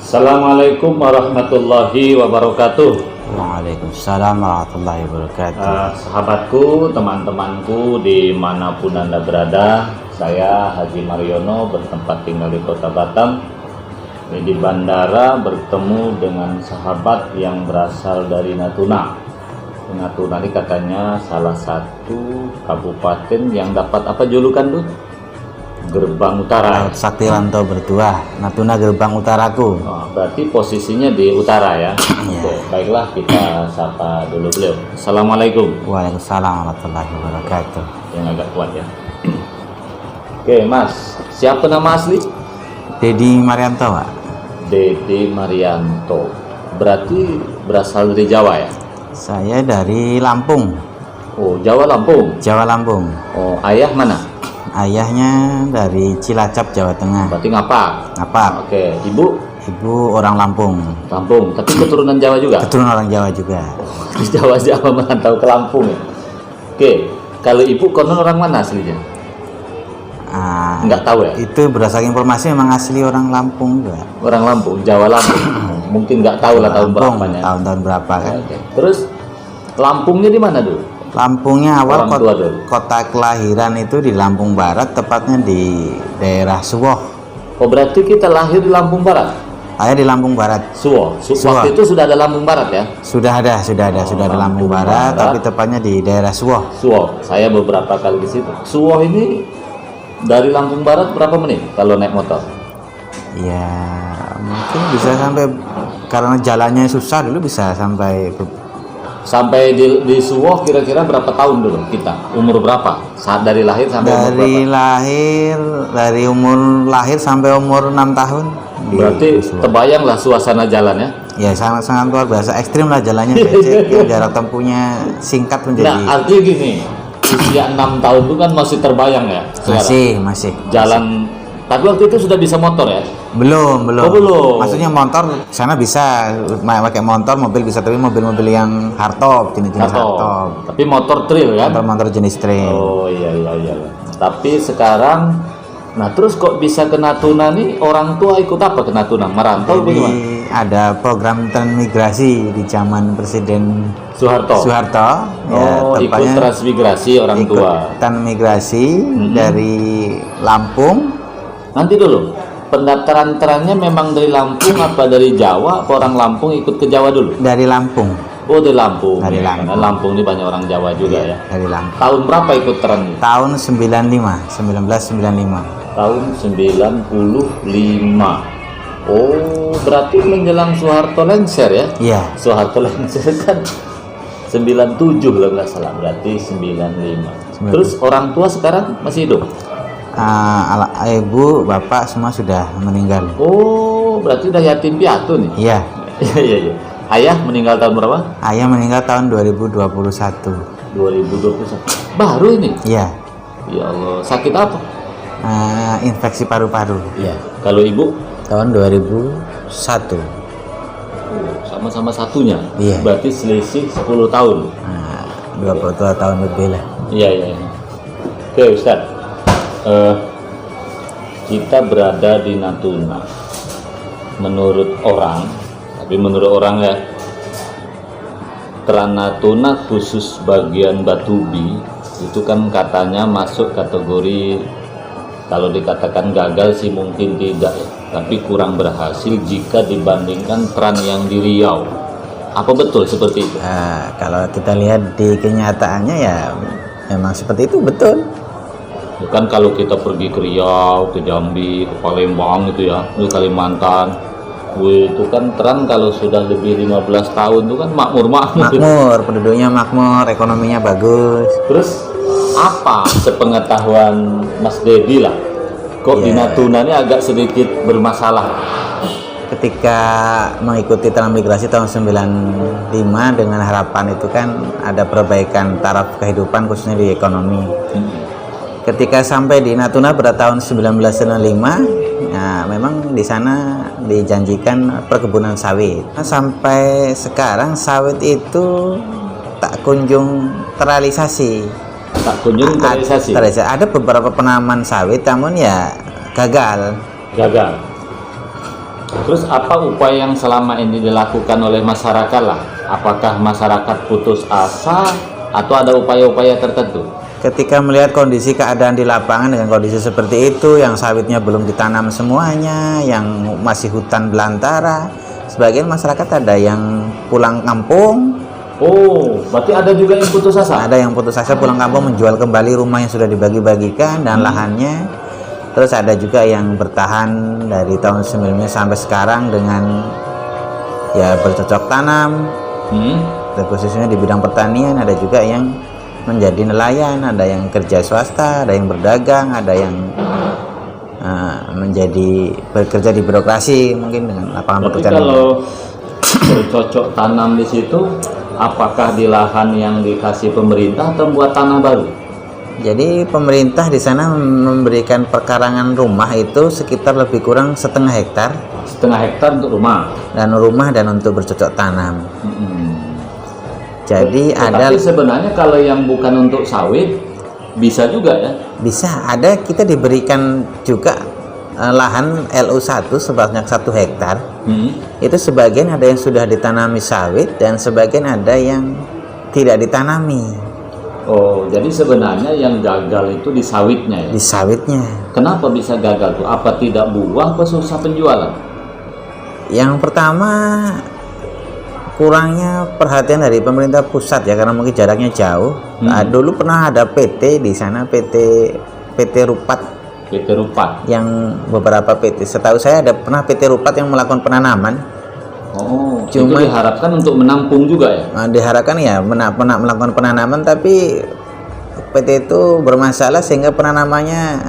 Assalamualaikum warahmatullahi wabarakatuh. Waalaikumsalam warahmatullahi wabarakatuh. Sahabatku, teman-temanku dimanapun Anda berada, saya Haji Mariono bertempat tinggal di Kota Batam. Di bandara bertemu dengan sahabat yang berasal dari Natuna. Natuna ini katanya salah satu kabupaten yang dapat apa julukan tuh? Gerbang Utara. Sakti Rantau Bertuah, Natuna Gerbang Utaraku. Oh, berarti posisinya di utara ya. Oke, baiklah kita sapa dulu beliau. Assalamualaikum. Waalaikumsalam warahmatullahi wabarakatuh. Yang agak kuat ya. Oke Mas, siapa nama asli? Dedi Marianto, Pak. Dedi Marianto. Berarti berasal dari Jawa ya? Saya dari Lampung. Oh, Jawa Lampung. Jawa Lampung. Oh, ayah mana? Ayahnya dari Cilacap, Jawa Tengah. Berarti Ngapak. Ngapak. Oke, ibu? Ibu orang Lampung. Lampung, tapi keturunan Jawa juga? Keturunan orang Jawa juga. Jawa merantau ke Lampung ya? Oke, kalau ibu konon orang mana aslinya? Nggak tahu ya? Itu berdasarkan informasi memang asli orang Lampung juga. Orang Lampung, Jawa Lampung. Mungkin nggak tahu lah tahun Lampung, berapanya. tahun-tahun berapa kan? Oke. Terus Lampungnya di mana dulu? Lampungnya awal Orang tua dulu. kota kelahiran itu di Lampung Barat, tepatnya di daerah Suwoh. Oh, berarti kita lahir di Lampung Barat? Saya di Lampung Barat. Suwoh. Suwoh. Waktu itu sudah ada Lampung Barat ya? Sudah ada Lampung Barat, tapi tepatnya di daerah Suwoh. Suwoh. Saya beberapa kali di situ. Suwoh ini dari Lampung Barat berapa menit kalau naik motor? Ya, mungkin bisa sampai, karena jalannya susah dulu bisa Sampai di Suwoh kira-kira berapa tahun dulu kita? Umur berapa? Saat dari lahir sampai umur berapa? Dari umur lahir sampai umur 6 tahun. Berarti terbayanglah suasana jalan ya? Ya, sangat luar biasa, ekstrim lah jalannya. Becek, jarak tempuhnya singkat menjadi. Nah, artinya gini, usia 6 tahun itu kan masih terbayang ya? Sekarang? Masih. Jalan, tapi waktu itu sudah bisa motor ya? Belum. Oh, belum. Maksudnya motor sana bisa pakai motor, mobil bisa, tapi mobil-mobil yang hardtop, jenis-jenis hardtop. Tapi motor trail kan? Motor jenis trail. Oh iya. Tapi sekarang, nah terus kok bisa ke Natuna nih? Orang tua ikut apa ke Natuna? Merantau bagaimana? Ada program transmigrasi di zaman Presiden Soeharto. Ya, ikut transmigrasi orang tua. Transmigrasi dari Lampung. Nanti dulu, pendaftaran-terannya memang dari Lampung apa dari Jawa? Apa orang Lampung ikut ke Jawa dulu? Dari Lampung. Oh, dari Lampung. Dari Karena Lampung. Lampung ini banyak orang Jawa juga ya. Dari Lampung. Tahun berapa ikut teran? Tahun 1995. Tahun 95. Oh, berarti menjelang Soeharto lengser ya? Iya. Soeharto lengser kan 97 kalau nggak salah, berarti 95. Terus orang tua sekarang masih hidup? Ibu, bapak semua sudah meninggal. Oh, berarti udah yatim piatu nih? Iya. Iya. Ayah meninggal tahun berapa? Ayah meninggal tahun 2021. 2021. Baru ini? Iya. Ya Allah, sakit apa? Infeksi paru-paru. Iya. Kalau ibu? Tahun 2001. Sama-sama satunya? Iya. Berarti selisih 10 tahun? 22 tahun lebih lah. Iya. Oke Ustaz, kita berada di Natuna. Menurut orang ya, Trans Natuna khusus bagian Batubi itu kan katanya masuk kategori, kalau dikatakan gagal sih mungkin tidak ya, tapi kurang berhasil jika dibandingkan Trans yang di Riau. Apa betul seperti itu? Kalau kita lihat di kenyataannya ya memang seperti itu, betul. Bukan kalau kita pergi ke Riau, ke Jambi, ke Palembang gitu ya, ke Kalimantan, itu kan Trans kalau sudah lebih 15 tahun itu kan makmur, penduduknya makmur, ekonominya bagus. Terus apa sepengetahuan Mas Dedi lah, kok di Natuna ini agak sedikit bermasalah? Ketika mengikuti transmigrasi tahun 95 dengan harapan itu kan ada perbaikan taraf kehidupan khususnya di ekonomi. Ketika sampai di Natuna pada tahun 1995, ya memang di sana dijanjikan perkebunan sawit. Sampai sekarang sawit itu tak kunjung terrealisasi. Ada beberapa penanaman sawit, namun ya gagal. Terus apa upaya yang selama ini dilakukan oleh masyarakat lah? Apakah masyarakat putus asa atau ada upaya-upaya tertentu? Ketika melihat kondisi keadaan di lapangan dengan kondisi seperti itu, yang sawitnya belum ditanam semuanya, yang masih hutan belantara, sebagian masyarakat ada yang pulang kampung. Oh, berarti ada juga yang putus asa? Ada yang putus asa pulang kampung menjual kembali rumah yang sudah dibagi-bagikan dan lahannya. Terus ada juga yang bertahan dari tahun 90 sampai sekarang dengan ya bercocok tanam. Dan khususnya di bidang pertanian. Ada juga yang menjadi nelayan, ada yang kerja swasta, ada yang berdagang, ada yang menjadi bekerja di birokrasi mungkin dengan lapangan pekerjaan. Kalau bercocok tanam di situ, apakah di lahan yang dikasih pemerintah atau buat tanah baru? Jadi pemerintah di sana memberikan perkarangan rumah itu sekitar lebih kurang 1,5 hektar. 1,5 hektar untuk rumah Dan untuk bercocok tanam. Jadi Tapi sebenarnya kalau yang bukan untuk sawit bisa juga ya? Bisa, ada kita diberikan juga lahan LU1 sebanyak 1 hektar. Itu sebagian ada yang sudah ditanami sawit dan sebagian ada yang tidak ditanami. Oh, jadi sebenarnya yang gagal itu di sawitnya ya? Di sawitnya. Kenapa bisa gagal tuh? Apa tidak buah atau susah penjualan? Yang pertama kurangnya perhatian dari pemerintah pusat ya, karena mungkin jaraknya jauh. Dulu pernah ada PT di sana, PT Rupat. PT Rupat. Yang beberapa PT, setahu saya ada pernah PT Rupat yang melakukan penanaman. Oh, cuma itu diharapkan untuk menampung juga ya? Diharapkan ya melakukan penanaman, tapi PT itu bermasalah sehingga penanamannya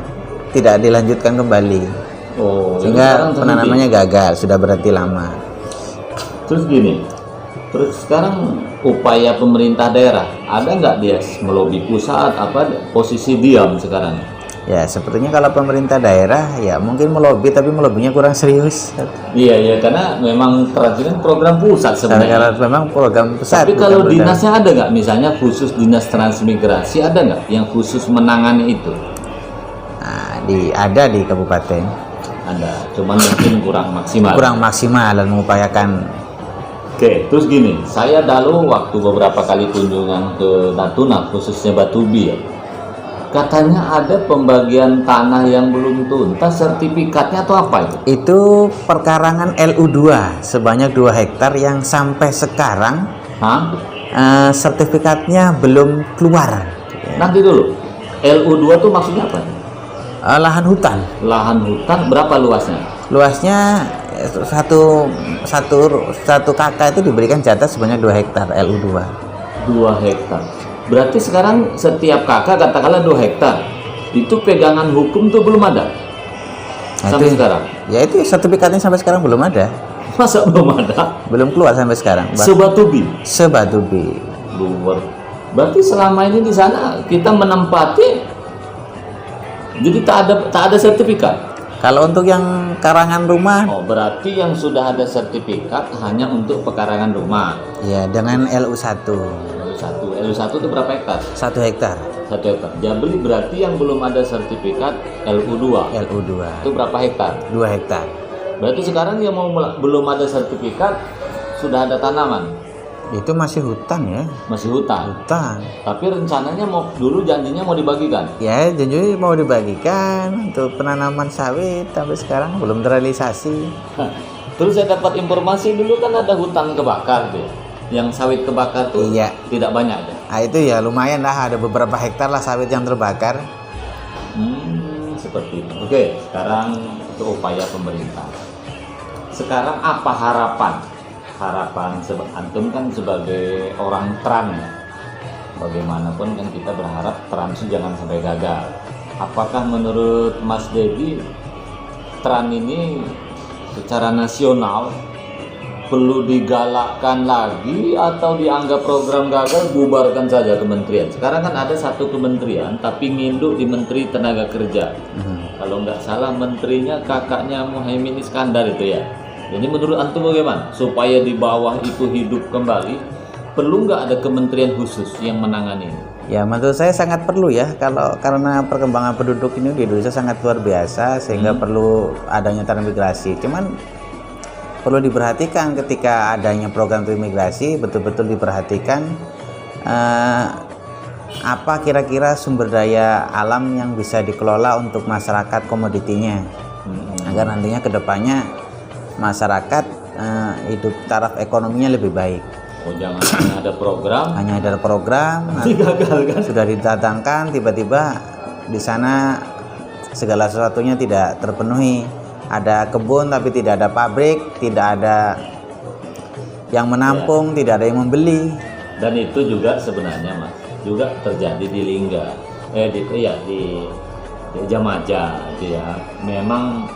tidak dilanjutkan kembali. Oh, sehingga penanamannya gagal, sudah berhenti lama. Terus gini, sekarang upaya pemerintah daerah ada nggak dia melobi pusat, apa posisi diam sekarang? Ya sepertinya kalau pemerintah daerah ya mungkin melobi, tapi melobinya kurang serius. Iya karena memang kerajinan program pusat sebenarnya. Karena memang program pusat. Tapi kalau dinasnya ada nggak, misalnya khusus dinas transmigrasi ada nggak yang khusus menangani itu? Nah, ada di kabupaten. Ada, cuman mungkin kurang maksimal. Kurang maksimal dan mengupayakan. Oke, terus gini, saya dulu waktu beberapa kali kunjungan ke Natuna, khususnya Batubi ya. Katanya ada pembagian tanah yang belum tuntas, sertifikatnya atau apa itu? Itu perkarangan LU2 sebanyak 2 hektar yang sampai sekarang sertifikatnya belum keluar. Nanti dulu, LU2 itu maksudnya apa? Lahan hutan. Lahan hutan berapa luasnya? Luasnya satu kakak itu diberikan jatah sebanyak 2 hektar LU2. 2 hektar. Berarti sekarang setiap kakak katakanlah 2 hektar. Itu pegangan hukum tuh belum ada. Sampai sekarang. Ya itu sertifikatnya sampai sekarang belum ada. Masa belum ada? Belum keluar sampai sekarang. Sebatubi. Luar. Berarti selama ini di sana kita menempati, jadi tak ada sertifikat. Kalau untuk yang karangan rumah, berarti yang sudah ada sertifikat hanya untuk pekarangan rumah. Ya, dengan LU1. LU1 itu berapa hektar? 1 hektar. 1 hektar. Jadi berarti yang belum ada sertifikat LU2. Itu berapa hektar? 2 hektar. Berarti sekarang yang belum ada sertifikat sudah ada tanaman. Itu masih hutan ya? Masih hutan. Tapi rencananya dulu janjinya mau dibagikan. Ya, janjinya mau dibagikan untuk penanaman sawit, tapi sekarang belum terrealisasi. Terus saya dapat informasi dulu kan ada hutan kebakar tuh. Yang sawit kebakar tuh tidak banyak ya? Nah, itu ya lumayan lah, ada beberapa hektar lah sawit yang terbakar. Seperti itu. Oke, sekarang itu upaya pemerintah. Sekarang apa harapan antum kan sebagai orang Trans ya, bagaimanapun kan kita berharap Trans jangan sampai gagal. Apakah menurut Mas Dedi Trans ini secara nasional perlu digalakkan lagi atau dianggap program gagal bubarkan saja kementerian? Sekarang kan ada satu kementerian tapi nginduk di Menteri Tenaga Kerja. Kalau nggak salah menterinya kakaknya Muhaimin Iskandar itu ya. Jadi menurut antum bagaimana supaya di bawah itu hidup kembali? Perlu nggak ada kementerian khusus yang menangani? Ya, menurut saya sangat perlu ya, karena perkembangan penduduk ini di Indonesia sangat luar biasa sehingga perlu adanya transmigrasi. Cuman perlu diperhatikan ketika adanya program imigrasi, betul-betul diperhatikan apa kira-kira sumber daya alam yang bisa dikelola untuk masyarakat komoditinya, agar nantinya kedepannya masyarakat hidup taraf ekonominya lebih baik. Oh, jangan hanya ada program, nanti gagal kan? sudah didatangkan tiba-tiba di sana segala sesuatunya tidak terpenuhi. Ada kebun tapi tidak ada pabrik, tidak ada yang menampung, tidak ada yang membeli. Dan itu juga sebenarnya Mas, juga terjadi di Lingga, di Jamaja gitu ya. Memang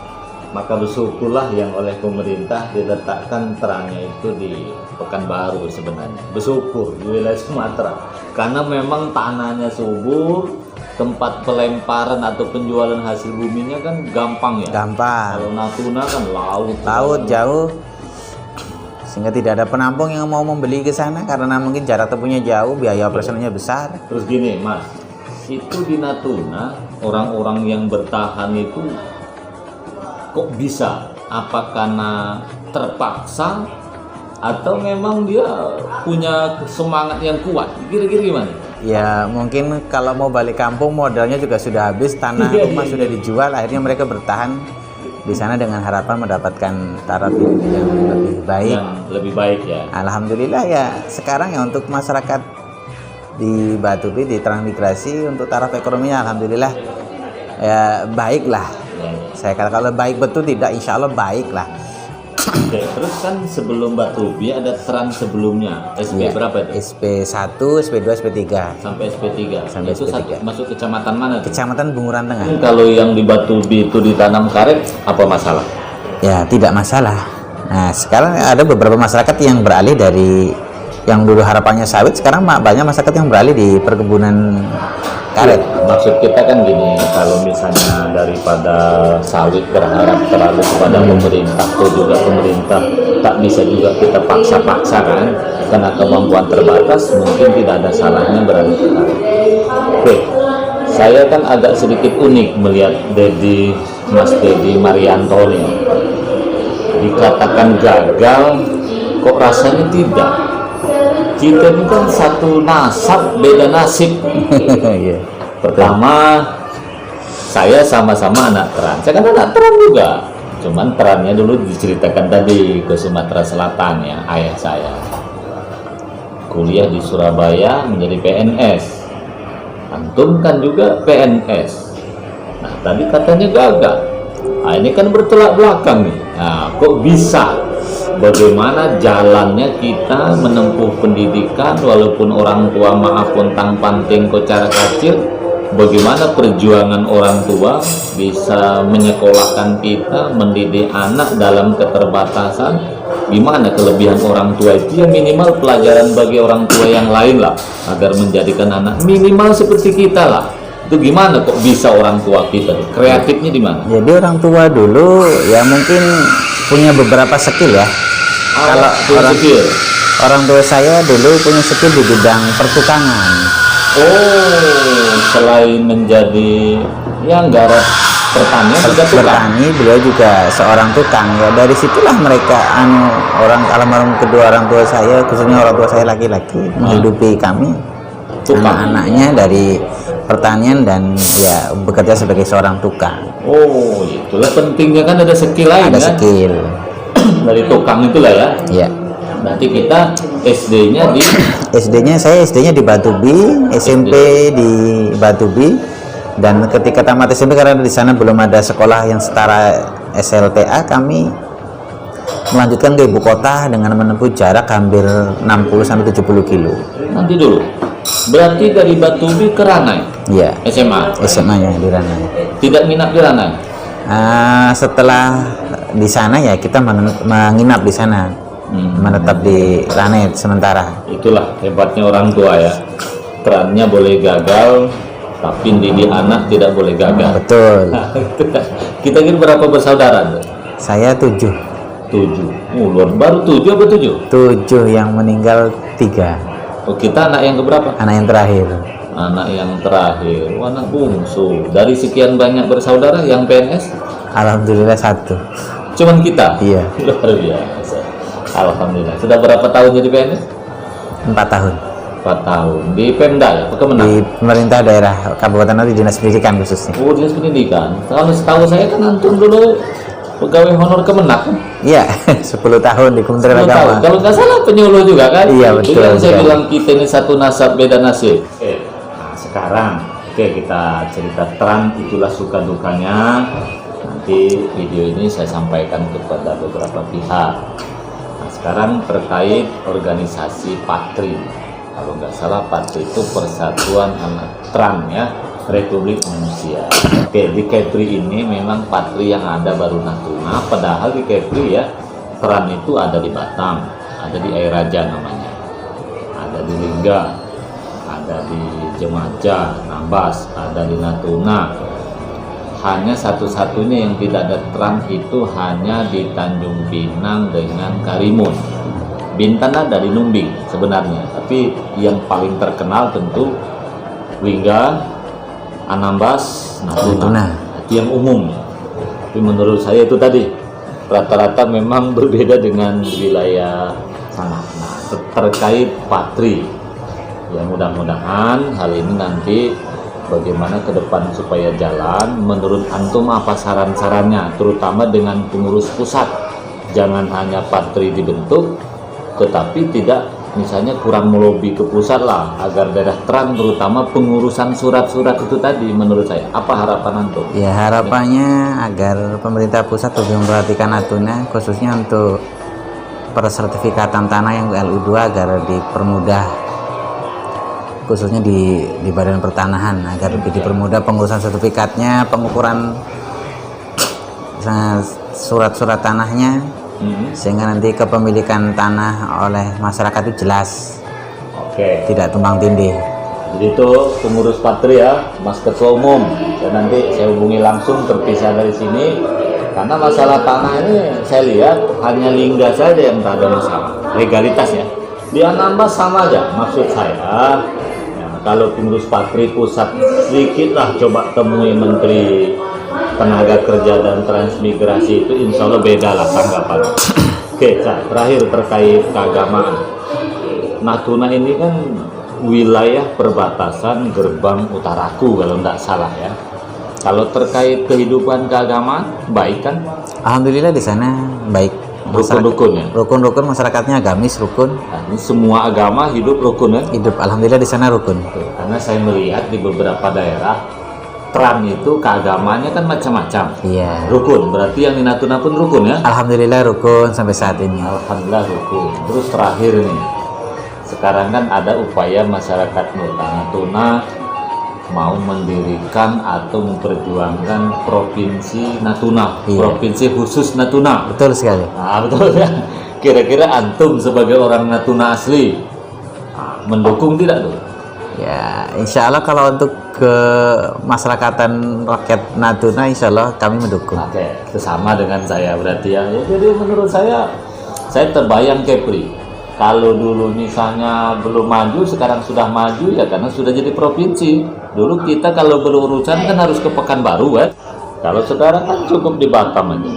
maka bersyukurlah yang oleh pemerintah diletakkan terangnya itu di Pekanbaru sebenarnya. Bersyukur di wilayah Sumatera, karena memang tanahnya subur, tempat pelemparan atau penjualan hasil buminya kan gampang ya. Gampang. Kalau Natuna kan laut jauh, sehingga tidak ada penampung yang mau membeli ke sana karena mungkin jarak tempuhnya jauh, biaya operasionalnya besar. Terus gini Mas, itu di Natuna orang-orang yang bertahan itu kok bisa? Apa karena terpaksa atau memang dia punya semangat yang kuat? Kira-kira gimana? Ya mungkin kalau mau balik kampung modalnya juga sudah habis, tanah rumah sudah dijual, akhirnya mereka bertahan di sana dengan harapan mendapatkan taraf hidup yang lebih baik. Yang lebih baik ya. Alhamdulillah ya sekarang ya untuk masyarakat di Batubi di transmigrasi untuk taraf ekonominya alhamdulillah ya baiklah. Saya kata kalau baik betul tidak, insya Allah baiklah. Oke, terus kan sebelum Batubi ada Trans sebelumnya, SP berapa itu? SP1, SP2, SP3 sampai SP3. Sampai itu SP3. Masuk kecamatan mana tuh? Kecamatan Bunguran Tengah. Kalau yang di Batubi itu ditanam karet, apa masalah? Ya tidak masalah. Nah sekarang ada beberapa masyarakat yang beralih dari yang dulu harapannya sawit, sekarang banyak masyarakat yang beralih di perkebunan karet. Maksud kita kan gini, kalau misalnya daripada sawit berharap terlalu kepada pemerintah, atau juga pemerintah tak bisa juga kita paksa-paksa kan, karena kemampuan terbatas, mungkin tidak ada salahnya beralih ke karet. Oke, saya kan agak sedikit unik melihat Mas Dedi Marianto ini, dikatakan gagal, kok rasanya tidak. Kita ini kan satu nasab, beda nasib. Pertama, saya sama-sama anak Trans. Saya kan anak Trans juga. Cuman Transnya dulu diceritakan tadi ke Sumatera Selatan ya, ayah saya. Kuliah di Surabaya menjadi PNS. Antum kan juga PNS. Nah, tadi katanya gagal. Nah, ini kan bertolak belakang nih. Nah, kok bisa? Bagaimana jalannya kita menempuh pendidikan walaupun orang tua maaf pontang panting kocara kacir, bagaimana perjuangan orang tua bisa menyekolahkan kita, mendidik anak dalam keterbatasan, gimana kelebihan orang tua itu ya minimal pelajaran bagi orang tua yang lain lah, agar menjadikan anak minimal seperti kita lah. Itu gimana kok bisa orang tua kita, kreatifnya di mana? Jadi orang tua dulu ya mungkin punya beberapa skill ya. Kalau orang tua saya dulu punya skill di bidang pertukangan. Oh, selain menjadi yang garap pertanian juga bertani, beliau juga seorang tukang ya. Dari situlah mereka orang almarhum kedua orang tua saya, khususnya orang tua saya laki-laki, menghidupi kami anak-anaknya dari pertanian dan ya bekerja sebagai seorang tukang. Oh, itulah pentingnya kan ada skill lain. Ada kan? Skill dari tukang itulah ya. Iya. Nanti kita SD-nya di saya SD-nya di Batubi, SMP di Batubi, dan ketika tamat SMP karena di sana belum ada sekolah yang setara SLTA, kami melanjutkan ke ibu kota dengan menempuh jarak hampir 60 sampai 70 kilo. Nanti dulu. Berarti dari Batubi ke Ranai? Iya. SMA-nya di Ranai. Tidak minat di Ranai? Setelah di sana ya kita menginap di sana, menetap di Ranai sementara. Itulah hebatnya orang tua ya. Perannya boleh gagal, tapi didik anak tidak boleh gagal. Betul. Kita kira berapa bersaudara? Saya 7. Baru 7 apa 7? 7, yang meninggal 3. Oh, kita anak yang keberapa? Anak yang terakhir. Anak yang terakhir, anak bungsu. Dari sekian banyak bersaudara yang PNS? Alhamdulillah 1. Cuman kita? Iya. Luar biasa. Alhamdulillah. Sudah berapa tahun jadi PNS? 4 tahun. 4 tahun. Di Pemda ya? Kemenang? Di pemerintah daerah Kabupaten Nganjuk, Dinas Pendidikan khususnya. Oh, Dinas Pendidikan. Kalau setahu saya kan antum dulu pegawai honor Kemenak kan? Iya, 10 tahun di Kementerian 10 tahun. Agama. Kalau nggak salah penyuluh juga kan? Iya, Itu betul, yang saya betul. bilang kita ini satu nasab beda nasib. Nah, sekarang kita cerita terang itulah suka dukanya. Nanti video ini saya sampaikan kepada beberapa pihak. Nah, sekarang terkait organisasi Patri. Kalau nggak salah Patri itu Persatuan Anak Tran ya, Republik Indonesia. Oke, di Kepri ini memang Patri yang ada baru Natuna, padahal di Kepri ya Tran itu ada di Batam, ada di Air Raja namanya, ada di Lingga, ada di Jemaja, Nambas, ada di Natuna. Hanya satu-satunya yang tidak ada Tran itu hanya di Tanjung Pinang dengan Karimun. Bintan ada di Numbing sebenarnya, tapi yang paling terkenal tentu Lingga, Anambas, Natuna. Itu yang umum. Tapi menurut saya itu tadi rata-rata memang berbeda dengan wilayah sana. Nah, terkait Patri, ya mudah-mudahan hal ini nanti bagaimana ke depan supaya jalan. Menurut antum apa saran-sarannya, terutama dengan pengurus pusat? Jangan hanya Patri dibentuk, tetapi tidak misalnya kurang melobi ke pusat lah agar daerah Tran terutama pengurusan surat-surat itu tadi. Menurut saya apa harapan antum? Ya, harapannya agar pemerintah pusat lebih memperhatikan Natuna, khususnya untuk persertifikatan tanah yang LU2 agar dipermudah, khususnya di Badan Pertanahan, agar lebih dipermudah pengurusan sertifikatnya, pengukuran surat-surat tanahnya, sehingga nanti kepemilikan tanah oleh masyarakat itu jelas. Oke. Tidak tumpang tindih. Jadi itu pengurus Patri ya, Mas Ketua Umum. Dan nanti saya hubungi langsung terpisah dari sini, karena masalah tanah ini saya lihat hanya Lingga saja yang tak ada masalah legalitas ya. Di Anambas sama aja. Maksud saya, ya, kalau pengurus Patri pusat sedikit lah coba temui Menteri Tenaga Kerja dan Transmigrasi, itu insya Allah beda lah tanggapan. Oke, terakhir terkait keagamaan. Natuna ini kan wilayah perbatasan Gerbang Utaraku kalau tidak salah ya. Kalau terkait kehidupan keagamaan, baik kan? Alhamdulillah di sana baik. Rukun-rukun ya? Rukun-rukun masyarakatnya agamis, rukun. Nah, ini semua agama hidup rukun kan? Hidup, alhamdulillah di sana rukun. Karena saya melihat di beberapa daerah Tran itu keagamaannya kan macam-macam. Iya. Rukun, berarti yang di Natuna pun rukun ya? Alhamdulillah rukun sampai saat ini. Alhamdulillah rukun. Terus terakhir nih, sekarang kan ada upaya masyarakat Natuna mau mendirikan atau memperjuangkan provinsi Natuna, Iya. provinsi khusus Natuna. Betul sekali. Nah, betul ya. Kira-kira antum sebagai orang Natuna asli mendukung tidak tuh? Ya, insya Allah kalau untuk kemasyarakatan rakyat Natuna, insya Allah kami mendukung. Oke, itu sama dengan saya berarti ya. Jadi menurut saya terbayang Kepri. Kalau dulu misalnya belum maju, sekarang sudah maju ya karena sudah jadi provinsi. Dulu kita kalau berurusan kan harus ke Pekanbaru kan. Kalau sekarang kan cukup di Batam aja.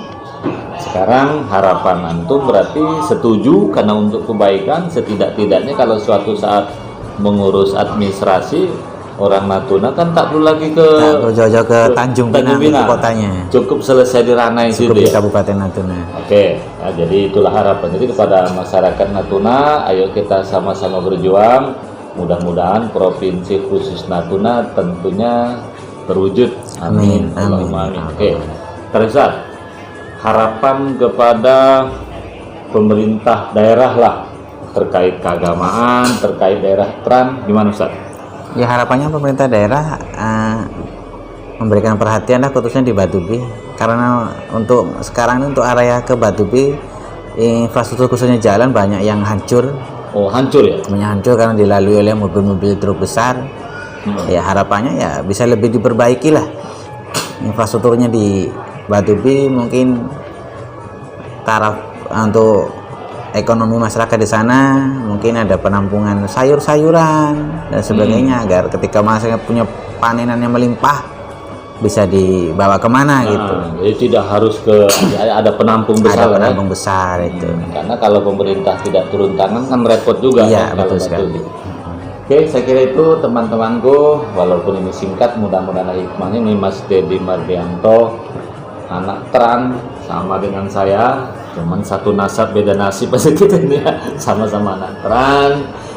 Sekarang harapan antum berarti setuju karena untuk kebaikan, setidak-tidaknya kalau suatu saat mengurus administrasi orang Natuna kan tak perlu lagi ke jauh-jauh ke Tanjung Pinang, kotanya. Cukup selesai di Ranai situ Cukup di ya. Kabupaten Natuna. Oke, nah, jadi itulah harapan. Jadi kepada masyarakat Natuna, ayo kita sama-sama berjuang. Mudah-mudahan provinsi khusus Natuna tentunya terwujud. Amin. Allahumma amin. Oke, Teresa, harapan kepada pemerintah daerah lah terkait keagamaan, terkait daerah Tran, gimana Ustaz? Ya, harapannya pemerintah daerah memberikan perhatian lah khususnya di Batubi, karena untuk sekarang ini untuk area ke Batubi infrastruktur khususnya jalan banyak yang hancur. Oh, hancur ya? Banyak hancur karena dilalui oleh mobil-mobil truk besar. Ya, harapannya ya bisa lebih diperbaiki lah infrastrukturnya di Batubi, mungkin taraf untuk ekonomi masyarakat di sana, mungkin ada penampungan sayur-sayuran dan sebagainya, agar ketika masyarakat punya panenan yang melimpah bisa dibawa kemana gitu. Jadi tidak harus ke ada penampung besar. Ada penampung besar itu. Karena kalau pemerintah tidak turun tangan kan repot juga. Iya, kan, betul kalau sekali. Oke, saya kira itu teman-temanku, walaupun ini singkat, mudah-mudahan hikmahnya. Ini Mas Dedi Mardianto, anak Tran, sama dengan saya, cuman satu nasab beda nasib aja kita ini ya. Sama-sama anak Tran,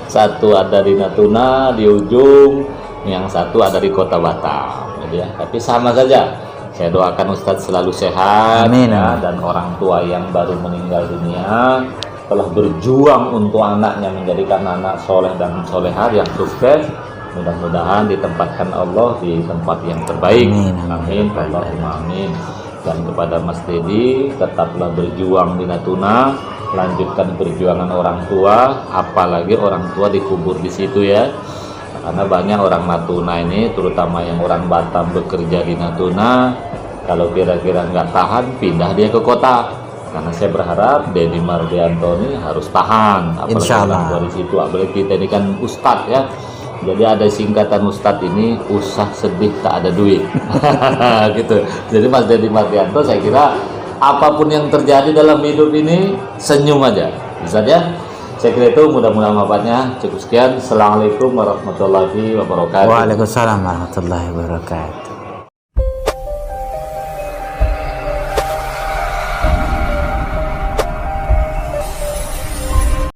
satu ada di Natuna di ujung, yang satu ada di Kota Batam, gitu ya. Tapi sama saja. Saya doakan Ustadz selalu sehat. Amin. Ya, dan orang tua yang baru meninggal dunia telah berjuang untuk anaknya menjadikan anak soleh dan solehah yang sukses. Mudah-mudahan ditempatkan Allah di tempat yang terbaik. Amin. Allahumma amin. Dan kepada Mas Dedi, tetaplah berjuang di Natuna, lanjutkan perjuangan orang tua, apalagi orang tua dikubur di situ ya. Karena banyak orang Natuna ini, terutama yang orang Batam bekerja di Natuna, kalau kira-kira nggak tahan, pindah dia ke kota. Karena saya berharap Dedi Mardianto ini harus tahan, apalagi orang tua di situ. Apalagi kita ini kan ustadz ya. Jadi ada singkatan ustadz ini, usah sedih tak ada duit. Gitu. Jadi Mas Dedi Mardianto, saya kira apapun yang terjadi dalam hidup ini, senyum aja. Bisa ya? Saya kira itu, mudah-mudahan manfaatnya. Cukup sekian. Assalamualaikum warahmatullahi wabarakatuh. Waalaikumsalam warahmatullahi wabarakatuh.